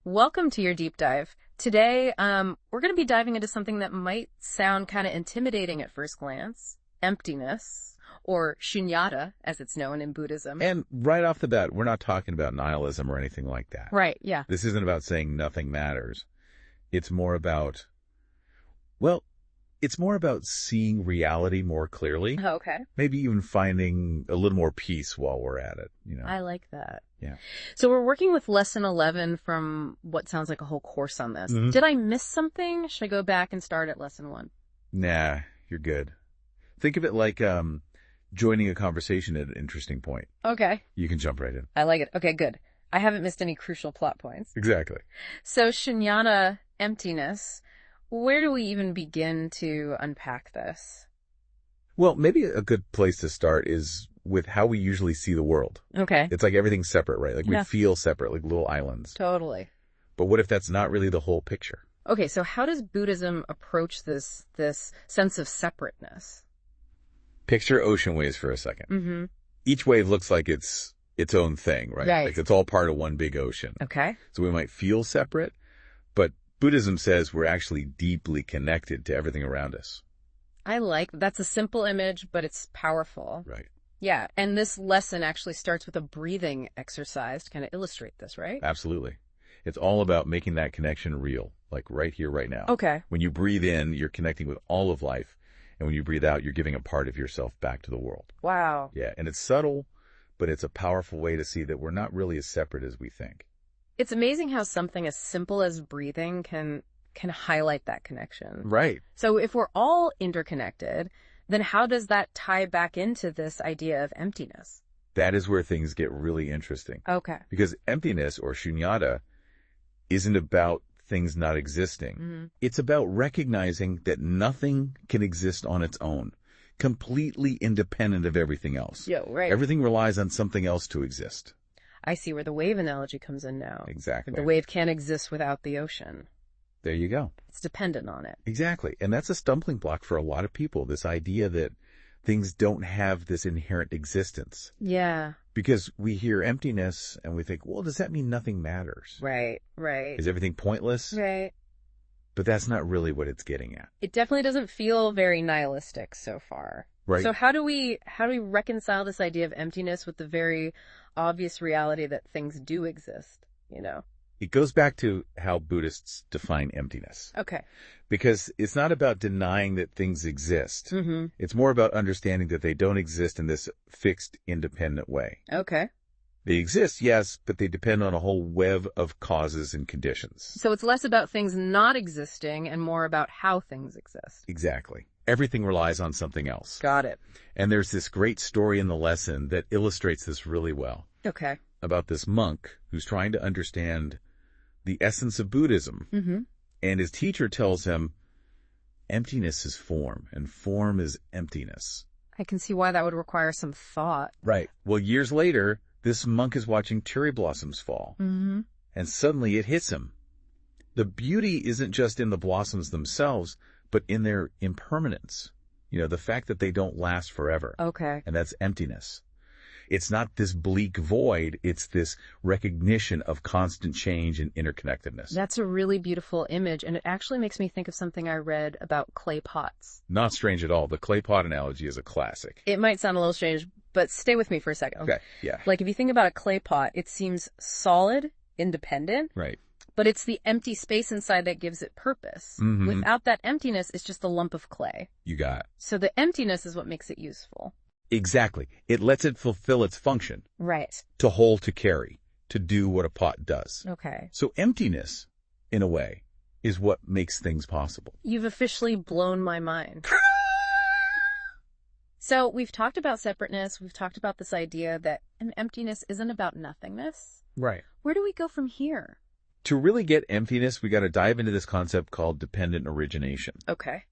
Welcome to your deep dive. Today, we're going to be diving into something that might sound kind of intimidating at first glance, emptiness, or Shunyata, as it's known in Buddhism. And right off the bat, we're not talking about nihilism or anything like that. Right, yeah. This isn't about saying nothing matters. It's more about, well, it's more about seeing reality more clearly. Oh, okay. Maybe even finding a little more peace while we're at it, you know. I like that. Yeah. So we're working with lesson 11 from what sounds like a whole course on this. Mm-hmm. Did I miss something? Should I go back and start at lesson 1? Nah, you're good. Think of it like joining a conversation at an interesting point. Okay. You can jump right in. I like it. Okay, good. I haven't missed any crucial plot points. Exactly. So Shunyata, emptiness, where do we even begin to unpack this? Well, maybe a good place to start is with how we usually see the world. Okay. It's like everything's separate, right? Like we Yeah. feel separate, like little islands. Totally. But what if that's not really the whole picture? Okay, so how does Buddhism approach this sense of separateness? Picture ocean waves for a second. Mm-hmm. Each wave looks like it's its own thing, right? Right. Like it's all part of one big ocean. Okay. So we might feel separate, but Buddhism says we're actually deeply connected to everything around us. That's a simple image, but it's powerful. Right. Yeah, and this lesson actually starts with a breathing exercise to kind of illustrate this, right? Absolutely. It's all about making that connection real, like right here, right now. Okay. When you breathe in, you're connecting with all of life. And when you breathe out, you're giving a part of yourself back to the world. Wow. Yeah, and it's subtle, but it's a powerful way to see that we're not really as separate as we think. It's amazing how something as simple as breathing can highlight that connection. Right. So if we're all interconnected, then how does that tie back into this idea of emptiness? That is where things get really interesting. Okay. Because emptiness or shunyata isn't about things not existing. Mm-hmm. It's about recognizing that nothing can exist on its own, completely independent of everything else. Yeah, right. Everything relies on something else to exist. I see where the wave analogy comes in now. Exactly. The wave can't exist without the ocean. There you go. It's dependent on it. Exactly. And that's a stumbling block for a lot of people, this idea that things don't have this inherent existence. Yeah. Because we hear emptiness and we think, well, does that mean nothing matters? Right. Is everything pointless? Right. But that's not really what it's getting at. It definitely doesn't feel very nihilistic so far. Right. So how do we reconcile this idea of emptiness with the very obvious reality that things do exist, you know? It goes back to how Buddhists define emptiness. Okay. Because it's not about denying that things exist. Mm-hmm. It's more about understanding that they don't exist in this fixed, independent way. Okay. They exist, yes, but they depend on a whole web of causes and conditions. So it's less about things not existing and more about how things exist. Exactly. Everything relies on something else. Got it. And there's this great story in the lesson that illustrates this really well. Okay. About this monk who's trying to understand the essence of Buddhism. Mm-hmm. And his teacher tells him, emptiness is form, and form is emptiness. I can see why that would require some thought. Right. Well, years later, this monk is watching cherry blossoms fall. Mm-hmm. And suddenly it hits him. The beauty isn't just in the blossoms themselves, but in their impermanence. You know, the fact that they don't last forever. Okay. And that's emptiness. It's not this bleak void. It's this recognition of constant change and interconnectedness. That's a really beautiful image, and it actually makes me think of something I read about clay pots. Not strange at all. The clay pot analogy is a classic. It might sound a little strange, but stay with me for a second. Okay, yeah. Like if you think about a clay pot, it seems solid, independent. Right. But it's the empty space inside that gives it purpose. Mm-hmm. Without that emptiness, it's just a lump of clay. You got it. So the emptiness is what makes it useful. Exactly. It lets it fulfill its function. Right. To hold, to carry, to do what a pot does. Okay. So emptiness, in a way, is what makes things possible. You've officially blown my mind. So we've talked about separateness. We've talked about this idea that an emptiness isn't about nothingness. Right. Where do we go from here? To really get emptiness, we got to dive into this concept called dependent origination. Okay.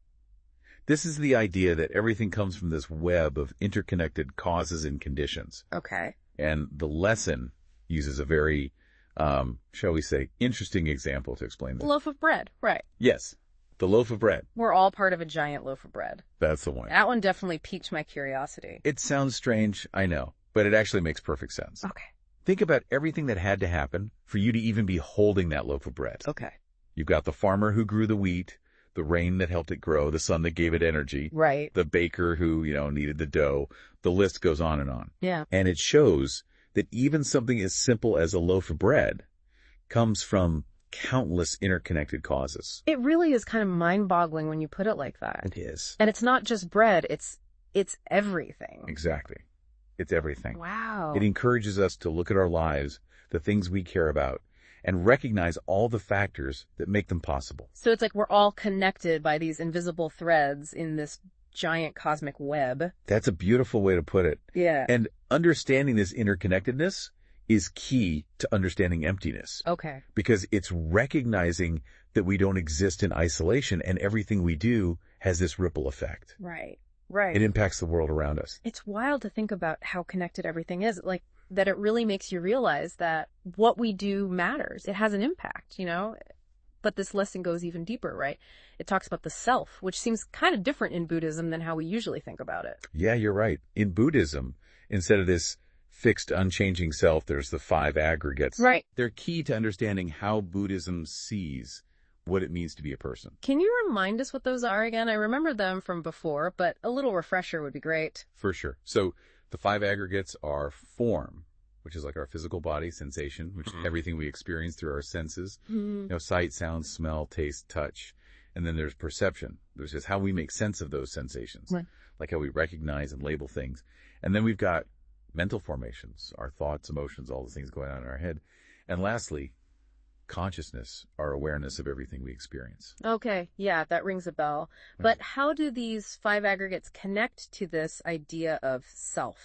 This is the idea that everything comes from this web of interconnected causes and conditions. Okay. And the lesson uses a very, shall we say, interesting example to explain this. Loaf of bread, right. Yes, the loaf of bread. We're all part of a giant loaf of bread. That's the one. That one definitely piqued my curiosity. It sounds strange, I know, but it actually makes perfect sense. Okay. Think about everything that had to happen for you to even be holding that loaf of bread. Okay. You've got the farmer who grew the wheat, the rain that helped it grow, the sun that gave it energy, Right. the baker who, needed the dough. The list goes on and on. Yeah. And it shows that even something as simple as a loaf of bread comes from countless interconnected causes. It really is kind of mind-boggling when you put it like that. It is. And it's not just bread, it's everything. Exactly. It's everything. Wow. It encourages us to look at our lives, the things we care about, and recognize all the factors that make them possible. So it's like we're all connected by these invisible threads in this giant cosmic web. That's a beautiful way to put it. Yeah. And understanding this interconnectedness is key to understanding emptiness. Okay. Because it's recognizing that we don't exist in isolation and everything we do has this ripple effect. Right. Right. It impacts the world around us. It's wild to think about how connected everything is. Like, that it really makes you realize that what we do matters. It has an impact, But this lesson goes even deeper, right? It talks about the self, which seems kind of different in Buddhism than how we usually think about it. Yeah, you're right. In Buddhism, instead of this fixed, unchanging self, there's the 5 aggregates. Right. They're key to understanding how Buddhism sees what it means to be a person. Can you remind us what those are again? I remember them from before, but a little refresher would be great. For sure. So the 5 aggregates are form, which is like our physical body, sensation, which is everything we experience through our senses, sight, sound, smell, taste, touch. And then there's perception, which is how we make sense of those sensations, right, like how we recognize and label things. And then we've got mental formations, our thoughts, emotions, all the things going on in our head. And lastly, consciousness, our awareness of everything we experience. Okay, yeah, that rings a bell. But how do these 5 aggregates connect to this idea of self?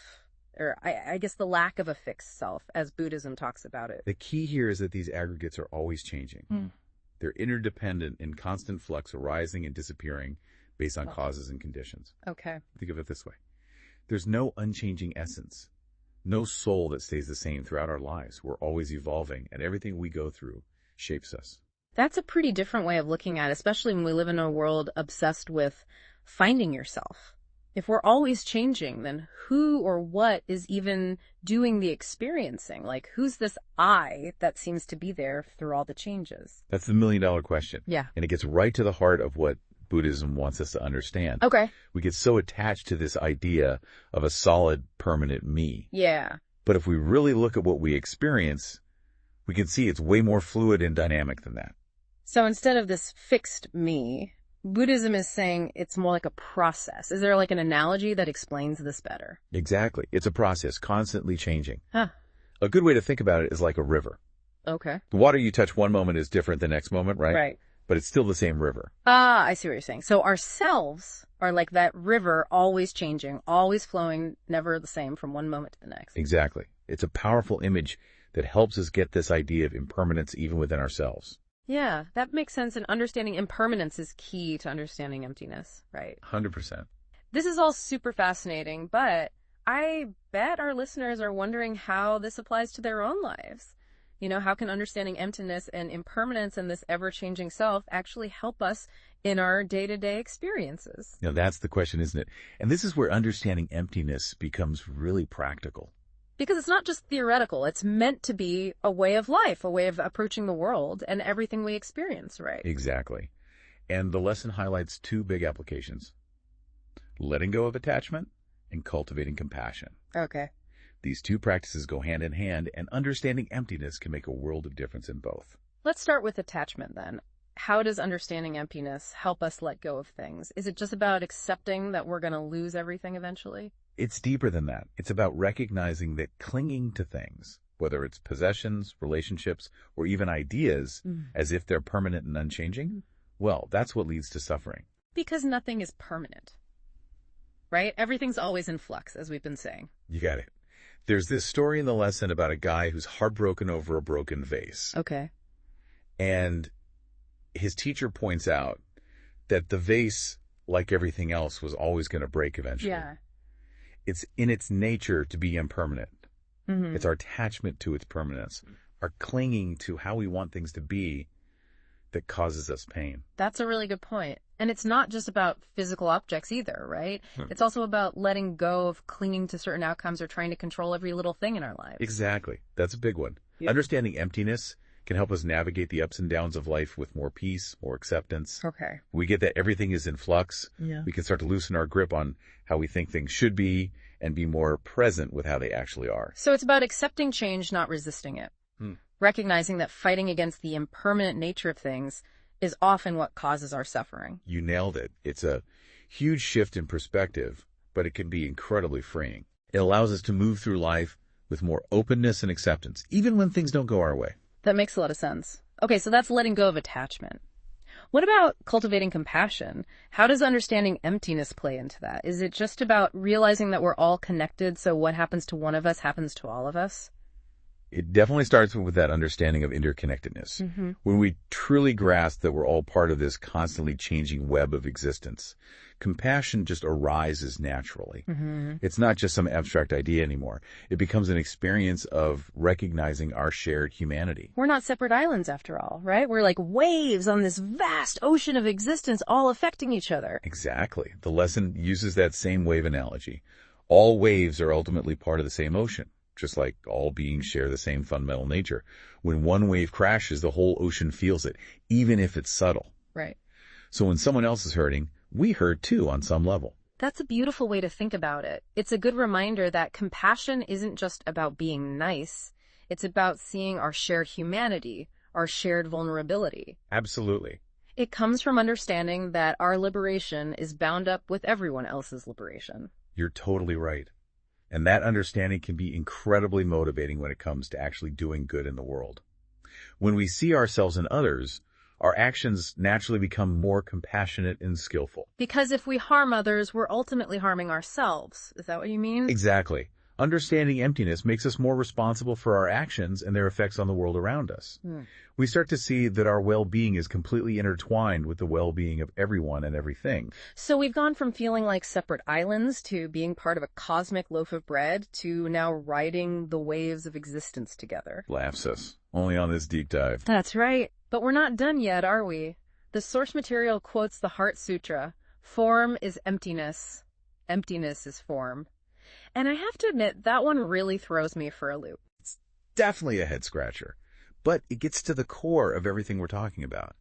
Or I guess the lack of a fixed self, as Buddhism talks about it. The key here is that these aggregates are always changing. They're interdependent in constant flux, arising and disappearing based on causes and conditions. Okay. Think of it this way. There's no unchanging essence, no soul that stays the same throughout our lives. We're always evolving, and everything we go through shapes us. That's a pretty different way of looking at it, especially when we live in a world obsessed with finding yourself. If we're always changing, then who or what is even doing the experiencing? Like, who's this I that seems to be there through all the changes? That's the million-dollar question. Yeah. And it gets right to the heart of what Buddhism wants us to understand. Okay. We get so attached to this idea of a solid, permanent me. Yeah. But if we really look at what we experience, we can see it's way more fluid and dynamic than that. So instead of this fixed me, Buddhism is saying it's more like a process. Is there like an analogy that explains this better? Exactly. It's a process, constantly changing. Huh. A good way to think about it is like a river. Okay. The water you touch one moment is different the next moment, right? Right. But it's still the same river. Ah, I see what you're saying. So ourselves are like that river, always changing, always flowing, never the same from one moment to the next. Exactly. It's a powerful image that helps us get this idea of impermanence even within ourselves. Yeah, that makes sense. And understanding impermanence is key to understanding emptiness, right? 100%. This is all super fascinating, but I bet our listeners are wondering how this applies to their own lives. How can understanding emptiness and impermanence and this ever-changing self actually help us in our day-to-day experiences? That's the question, isn't it? And this is where understanding emptiness becomes really practical. Because it's not just theoretical. It's meant to be a way of life, a way of approaching the world and everything we experience, right? Exactly. And the lesson highlights 2 big applications: letting go of attachment and cultivating compassion. Okay. These 2 practices go hand in hand, and understanding emptiness can make a world of difference in both. Let's start with attachment then. How does understanding emptiness help us let go of things? Is it just about accepting that we're going to lose everything eventually? It's deeper than that. It's about recognizing that clinging to things, whether it's possessions, relationships, or even ideas, as if they're permanent and unchanging, well, that's what leads to suffering. Because nothing is permanent, right? Everything's always in flux, as we've been saying. You got it. There's this story in the lesson about a guy who's heartbroken over a broken vase. Okay. And his teacher points out that the vase, like everything else, was always going to break eventually. Yeah. It's in its nature to be impermanent. Mm-hmm. It's our attachment to its permanence, our clinging to how we want things to be that causes us pain. That's a really good point. And it's not just about physical objects either, right? It's also about letting go of clinging to certain outcomes or trying to control every little thing in our lives. Exactly. That's a big one. Yeah. Understanding emptiness can help us navigate the ups and downs of life with more peace, more acceptance. Okay. We get that everything is in flux. Yeah. We can start to loosen our grip on how we think things should be and be more present with how they actually are. So it's about accepting change, not resisting it. Recognizing that fighting against the impermanent nature of things is often what causes our suffering. You nailed it. It's a huge shift in perspective, but it can be incredibly freeing. It allows us to move through life with more openness and acceptance, even when things don't go our way. That makes a lot of sense. Okay, so that's letting go of attachment. What about cultivating compassion? How does understanding emptiness play into that? Is it just about realizing that we're all connected, so what happens to one of us happens to all of us? It definitely starts with that understanding of interconnectedness. When we truly grasp that we're all part of this constantly changing web of existence, compassion just arises naturally. It's not just some abstract idea anymore. It becomes an experience of recognizing our shared humanity. We're not separate islands after all, right? We're like waves on this vast ocean of existence, all affecting each other. Exactly. The lesson uses that same wave analogy. All waves are ultimately part of the same ocean. Just like all beings share the same fundamental nature. When one wave crashes, the whole ocean feels it, even if it's subtle. Right. So when someone else is hurting, we hurt too on some level. That's a beautiful way to think about it. It's a good reminder that compassion isn't just about being nice. It's about seeing our shared humanity, our shared vulnerability. Absolutely. It comes from understanding that our liberation is bound up with everyone else's liberation. You're totally right. And that understanding can be incredibly motivating when it comes to actually doing good in the world. When we see ourselves in others, our actions naturally become more compassionate and skillful. Because if we harm others, we're ultimately harming ourselves. Is that what you mean? Exactly. Understanding emptiness makes us more responsible for our actions and their effects on the world around us. We start to see that our well-being is completely intertwined with the well-being of everyone and everything. So we've gone from feeling like separate islands to being part of a cosmic loaf of bread to now riding the waves of existence together. Laughs us. Only on this deep dive. That's right. But we're not done yet, are we? The source material quotes the Heart Sutra. Form is emptiness. Emptiness is form. And I have to admit, that one really throws me for a loop. It's definitely a head-scratcher, but it gets to the core of everything we're talking about.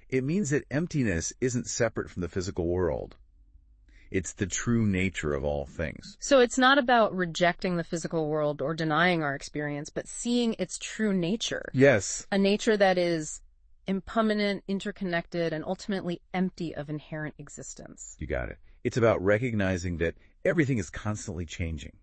It means that emptiness isn't separate from the physical world. It's the true nature of all things. So it's not about rejecting the physical world or denying our experience, but seeing its true nature. Yes. A nature that is impermanent, interconnected, and ultimately empty of inherent existence. You got it. It's about recognizing that everything is constantly changing.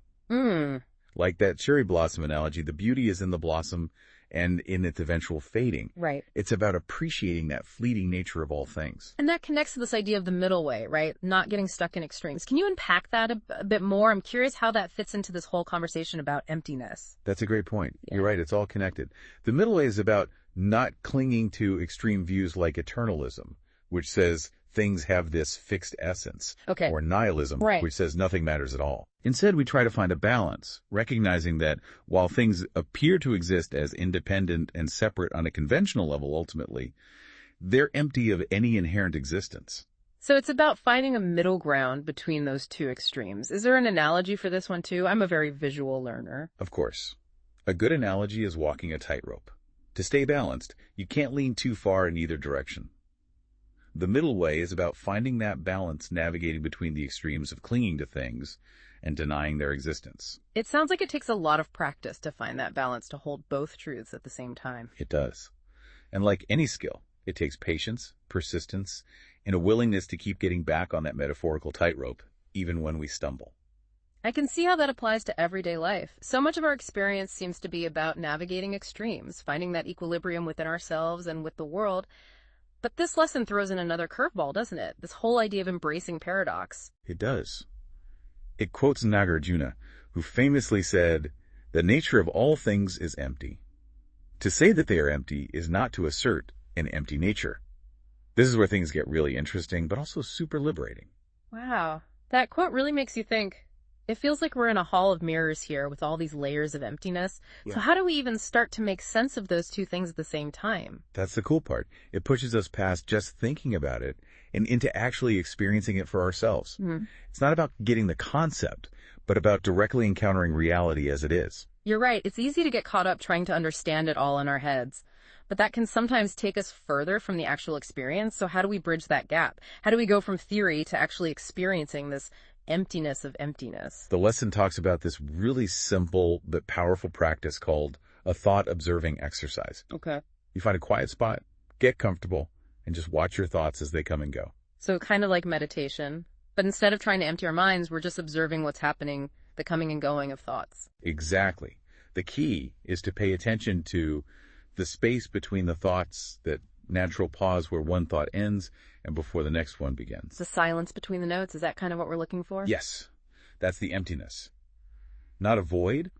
Like that cherry blossom analogy, the beauty is in the blossom and in its eventual fading. Right. It's about appreciating that fleeting nature of all things. And that connects to this idea of the middle way, right? Not getting stuck in extremes. Can you unpack that a bit more? I'm curious how that fits into this whole conversation about emptiness. That's a great point. Yeah. You're right. It's all connected. The middle way is about not clinging to extreme views like eternalism, which says things have this fixed essence, or nihilism, which says nothing matters at all. Instead, we try to find a balance, recognizing that while things appear to exist as independent and separate on a conventional level ultimately, they're empty of any inherent existence. So it's about finding a middle ground between those two extremes. Is there an analogy for this one too? I'm a very visual learner. Of course. A good analogy is walking a tightrope. To stay balanced, you can't lean too far in either direction. The middle way is about finding that balance, navigating between the extremes of clinging to things and denying their existence. It sounds like it takes a lot of practice to find that balance, to hold both truths at the same time. It does. And like any skill, it takes patience, persistence, and a willingness to keep getting back on that metaphorical tightrope, even when we stumble. I can see how that applies to everyday life. So much of our experience seems to be about navigating extremes, finding that equilibrium within ourselves and with the world. But this lesson throws in another curveball, doesn't it? This whole idea of embracing paradox. It does. It quotes Nagarjuna, who famously said, "The nature of all things is empty. To say that they are empty is not to assert an empty nature." This is where things get really interesting, but also super liberating. Wow. That quote really makes you think, It feels like we're in a hall of mirrors here with all these layers of emptiness. Yeah. So how do we even start to make sense of those two things at the same time? That's the cool part. It pushes us past just thinking about it and into actually experiencing it for ourselves. It's not about getting the concept, but about directly encountering reality as it is. You're right. It's easy to get caught up trying to understand it all in our heads, but that can sometimes take us further from the actual experience. So how do we bridge that gap? How do we go from theory to actually experiencing this emptiness of emptiness? The lesson talks about this really simple but powerful practice called a thought observing exercise. Okay. You find a quiet spot, get comfortable, and just watch your thoughts as they come and go. So kind of like meditation, but instead of trying to empty our minds, we're just observing what's happening, the coming and going of thoughts. Exactly. The key is to pay attention to the space between the thoughts, that natural pause where one thought ends and before the next one begins. The silence between the notes, is that kind of what we're looking for? Yes, that's the emptiness. Not a void,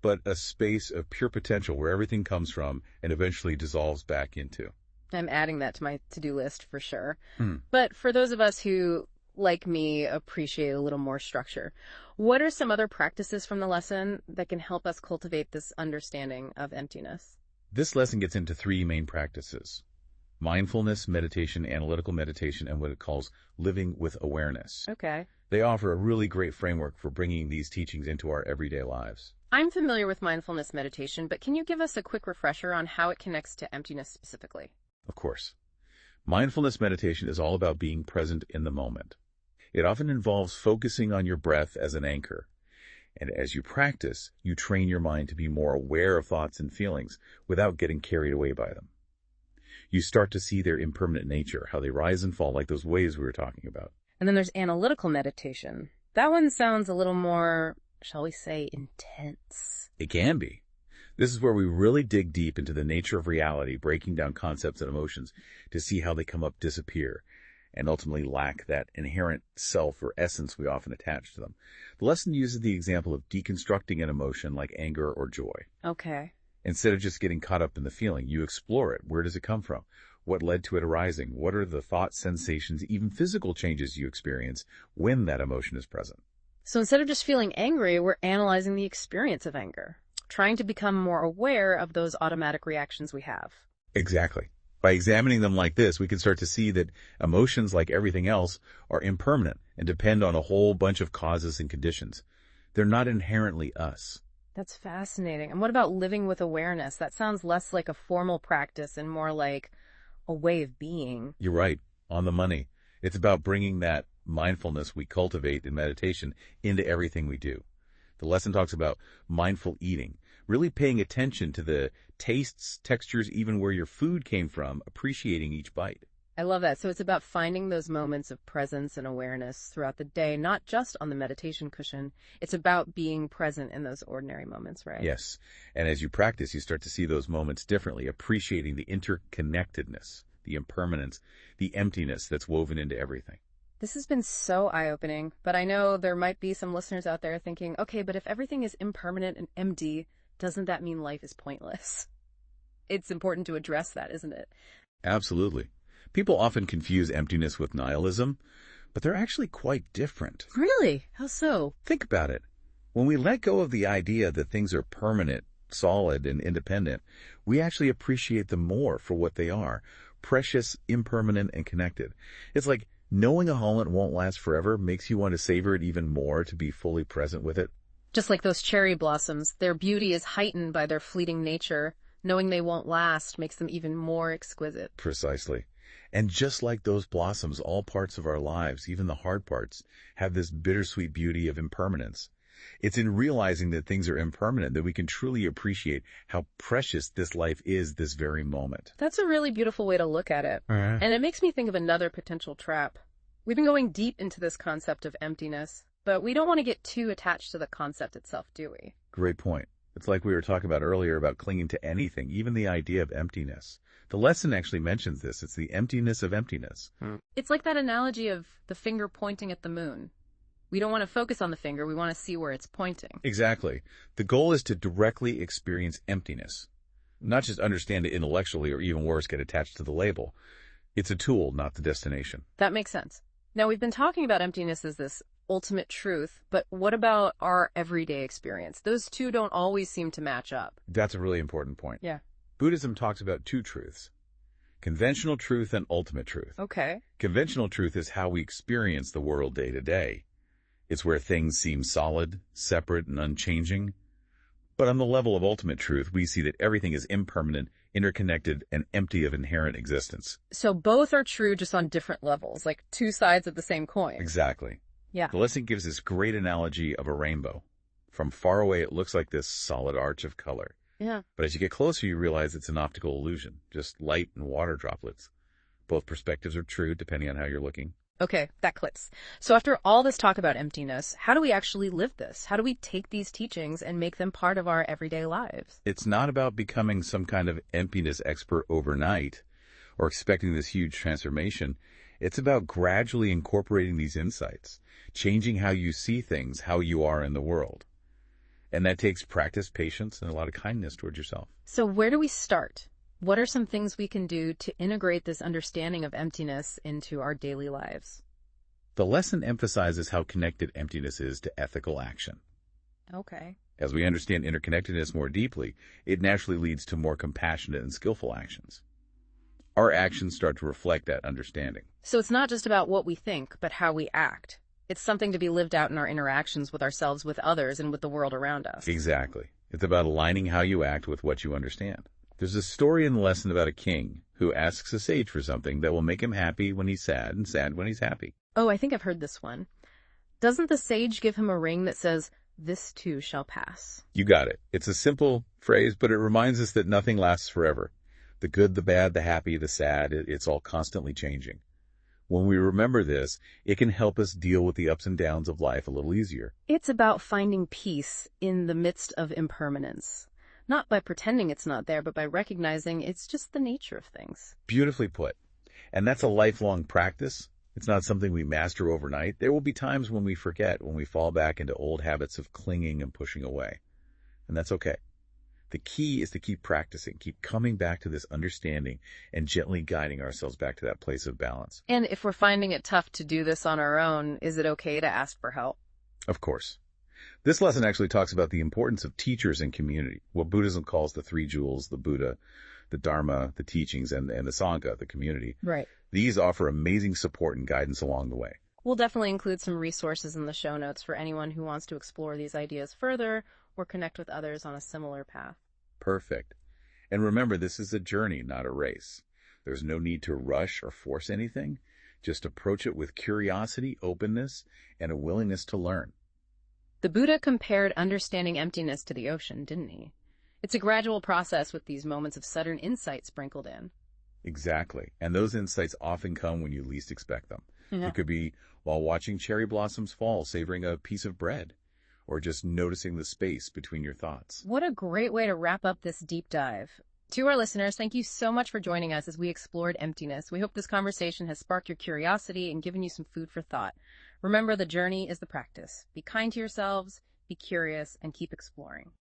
but a space of pure potential where everything comes from and eventually dissolves back into. I'm adding that to my to-do list for sure. But for those of us who, like me, appreciate a little more structure, what are some other practices from the lesson that can help us cultivate this understanding of emptiness? This lesson gets into three main practices: mindfulness, meditation, analytical meditation, and what it calls living with awareness. Okay. They offer a really great framework for bringing these teachings into our everyday lives. I'm familiar with mindfulness meditation, but can you give us a quick refresher on how it connects to emptiness specifically? Of course. Mindfulness meditation is all about being present in the moment. It often involves focusing on your breath as an anchor. And as you practice, you train your mind to be more aware of thoughts and feelings without getting carried away by them. You start to see their impermanent nature, how they rise and fall like those waves we were talking about. And then there's analytical meditation. That one sounds a little more, shall we say, intense. It can be. This is where we really dig deep into the nature of reality, breaking down concepts and emotions to see how they come up, disappear, and ultimately lack that inherent self or essence we often attach to them. The lesson uses the example of deconstructing an emotion like anger or joy. Okay. Instead of just getting caught up in the feeling, you explore it. Where does it come from? What led to it arising? What are the thoughts, sensations, even physical changes you experience when that emotion is present? So instead of just feeling angry, we're analyzing the experience of anger, trying to become more aware of those automatic reactions we have. Exactly. By examining them like this, we can start to see that emotions, like everything else, are impermanent and depend on a whole bunch of causes and conditions. They're not inherently us. That's fascinating. And what about living with awareness? That sounds less like a formal practice and more like a way of being. You're right. On the money. It's about bringing that mindfulness we cultivate in meditation into everything we do. The lesson talks about mindful eating, really paying attention to the tastes, textures, even where your food came from, appreciating each bite. I love that. So it's about finding those moments of presence and awareness throughout the day, not just on the meditation cushion. It's about being present in those ordinary moments, right? Yes. And as you practice, you start to see those moments differently, appreciating the interconnectedness, the impermanence, the emptiness that's woven into everything. This has been so eye-opening, but I know there might be some listeners out there thinking, okay, but if everything is impermanent and empty, doesn't that mean life is pointless? It's important to address that, isn't it? Absolutely. People often confuse emptiness with nihilism, but they're actually quite different. Really? How so? Think about it. When we let go of the idea that things are permanent, solid, and independent, we actually appreciate them more for what they are: precious, impermanent, and connected. It's like knowing a helmet won't last forever makes you want to savor it even more, to be fully present with it. Just like those cherry blossoms, their beauty is heightened by their fleeting nature. Knowing they won't last makes them even more exquisite. Precisely. And just like those blossoms, all parts of our lives, even the hard parts, have this bittersweet beauty of impermanence. It's in realizing that things are impermanent that we can truly appreciate how precious this life is this very moment. That's a really beautiful way to look at it. And it makes me think of another potential trap. We've been going deep into this concept of emptiness, but we don't want to get too attached to the concept itself, do we? Great point. It's like we were talking about earlier about clinging to anything, even the idea of emptiness. The lesson actually mentions this. It's the emptiness of emptiness. It's like that analogy of the finger pointing at the moon. We don't want to focus on the finger. We want to see where it's pointing. Exactly. The goal is to directly experience emptiness, not just understand it intellectually or even worse, get attached to the label. It's a tool, not the destination. That makes sense. Now, we've been talking about emptiness as this ultimate truth, but what about our everyday experience? Those two don't always seem to match up. That's a really important point. Yeah. Buddhism talks about two truths: conventional truth and ultimate truth. Okay. Conventional truth is how we experience the world day to day. It's where things seem solid, separate, and unchanging. But on the level of ultimate truth, we see that everything is impermanent, interconnected, and empty of inherent existence. So both are true, just on different levels, like two sides of the same coin. Exactly. Yeah. The lesson gives this great analogy of a rainbow. From far away, it looks like this solid arch of color. Yeah. But as you get closer, you realize it's an optical illusion, just light and water droplets. Both perspectives are true, depending on how you're looking. Okay, that clicks. So after all this talk about emptiness, how do we actually live this? How do we take these teachings and make them part of our everyday lives? It's not about becoming some kind of emptiness expert overnight or expecting this huge transformation. It's about gradually incorporating these insights, changing how you see things, how you are in the world. And that takes practice, patience, and a lot of kindness towards yourself. So where do we start? What are some things we can do to integrate this understanding of emptiness into our daily lives? The lesson emphasizes how connected emptiness is to ethical action. Okay. As we understand interconnectedness more deeply, it naturally leads to more compassionate and skillful actions. Our actions start to reflect that understanding. So it's not just about what we think, but how we act. It's something to be lived out in our interactions with ourselves, with others, and with the world around us. Exactly. It's about aligning how you act with what you understand. There's a story in the lesson about a king who asks a sage for something that will make him happy when he's sad and sad when he's happy. Oh, I think I've heard this one. Doesn't the sage give him a ring that says, "This too shall pass"? You got it. It's a simple phrase, but it reminds us that nothing lasts forever. The good, the bad, the happy, the sad, it's all constantly changing. When we remember this, it can help us deal with the ups and downs of life a little easier. It's about finding peace in the midst of impermanence. Not by pretending it's not there, but by recognizing it's just the nature of things. Beautifully put. And that's a lifelong practice. It's not something we master overnight. There will be times when we forget, when we fall back into old habits of clinging and pushing away. And that's okay. The key is to keep practicing, keep coming back to this understanding and gently guiding ourselves back to that place of balance. And if we're finding it tough to do this on our own, is it okay to ask for help? Of course. This lesson actually talks about the importance of teachers and community, what Buddhism calls the three jewels: the Buddha, the Dharma, the teachings, and the Sangha, the community. Right. These offer amazing support and guidance along the way. We'll definitely include some resources in the show notes for anyone who wants to explore these ideas further or connect with others on a similar path. Perfect. And remember, this is a journey, not a race. There's no need to rush or force anything. Just approach it with curiosity, openness, and a willingness to learn. The Buddha compared understanding emptiness to the ocean, didn't he? It's a gradual process with these moments of sudden insight sprinkled in. Exactly. And those insights often come when you least expect them. Yeah. It could be while watching cherry blossoms fall, savoring a piece of bread, or just noticing the space between your thoughts. What a great way to wrap up this deep dive. To our listeners, thank you so much for joining us as we explored emptiness. We hope this conversation has sparked your curiosity and given you some food for thought. Remember, the journey is the practice. Be kind to yourselves, be curious, and keep exploring.